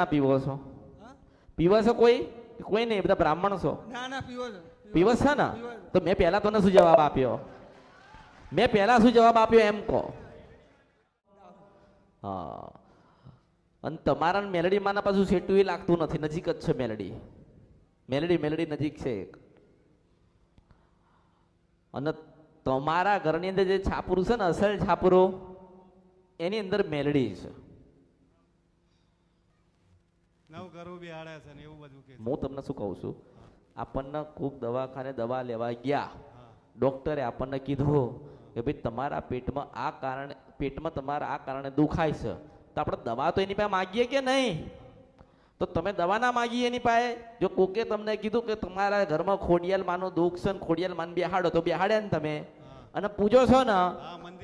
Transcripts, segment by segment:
પીવો છો? પીવો છો કોઈ? કોઈ નહીં, બધા બ્રાહ્મણ છો? ના ના પીવો છે. પીવો છે ને? તો મેં પહેલા તને શું જવાબ આપ્યો? મેં પહેલા શું જવાબ આપ્યો એમ કહો. હા, અને તમારા મેલડી માના પાછું સેટું એ લાગતું નથી, નજીક જ છે મેલડી. મેલડી નજીક છે એક. અને તમારા ઘરની અંદર જે છાપરું છે ને, અસલ છાપરું, એની અંદર મેલડી છે. હું તમને શું કહું છું, આપણને ખૂબ દવાખાને દવા લેવા ગયા, ડોક્ટરે આપણને કીધું કે ભાઈ તમારા પેટમાં તમારા આ કારણે દુખાય છે, તો આપણે દવા તો એની પાસે માગીએ કે નહીં? તો તમે દવા ના માગીએ એની પાસે. જો કોકે તમને કીધું કે તમારા ઘરમાં ખોડિયાલ માનું દુઃખ છે, ખોડિયાલ માન બેહાડો, તો બેહાડ્યા ને તમે અને પૂજો છો ને,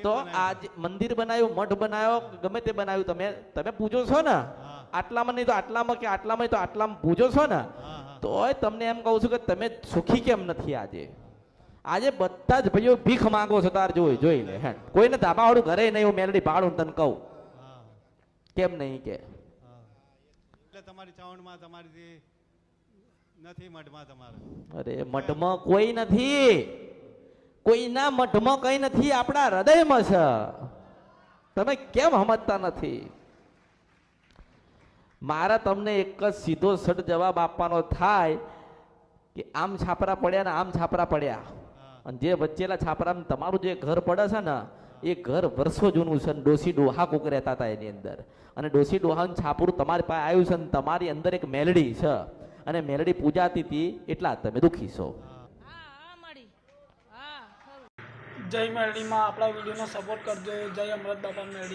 તો આજ મંદિર બનાવ્યું, મઠ બનાવ્યો, ગમે તે બનાવ્યું, તમે પૂજો છો ને, આટલામાં નહીં તો આટલામાં, કે આટલામાં તો આટલામાં પૂજો છો ને, તોય તમને એમ કહું છું કે તમે સુખી કેમ નથી આજે? આજે બધા જ ભાઈઓ ભીખ માંગો છો, તાર જોઈ લે. હે, કોઈને ધાબાવાળું ઘરે નહીં, હું મેલડી ભાડું તને કહું. કેમ નહીં કે તમારી ચાવણમાં તમારી નથી, મઠમાં તમારે? અરે મઠમાં કોઈ નથી, કોઈના મઠમાં કઈ નથી, આપણા હૃદયમાં છે. તમે કેમ સમજતા નથી? મારા તમને એક જ સીધો સટ જવાબ આપવાનો થાય કે આમ છાપરા પડ્યા ને આમ છાપરા પડ્યા, અને જે વચ્ચેલા છાપરામાં તમારું જે ઘર પડે છે ને, એ ઘર વર્ષો જૂનું છે. ડોસી ડોહા કોક રહેતા હતા એની અંદર, અને ડોસી ડોહાનું છાપરું તમારી પાસે આવ્યું છે, ને તમારી અંદર એક મેલડી છે, અને મેલડી પૂજાતી હતી, એટલા તમે દુખી છો. જય મેલડીમાં આપણા વિડીયોનો સપોર્ટ કરજો. જય અમૃત બાપા મેલડી.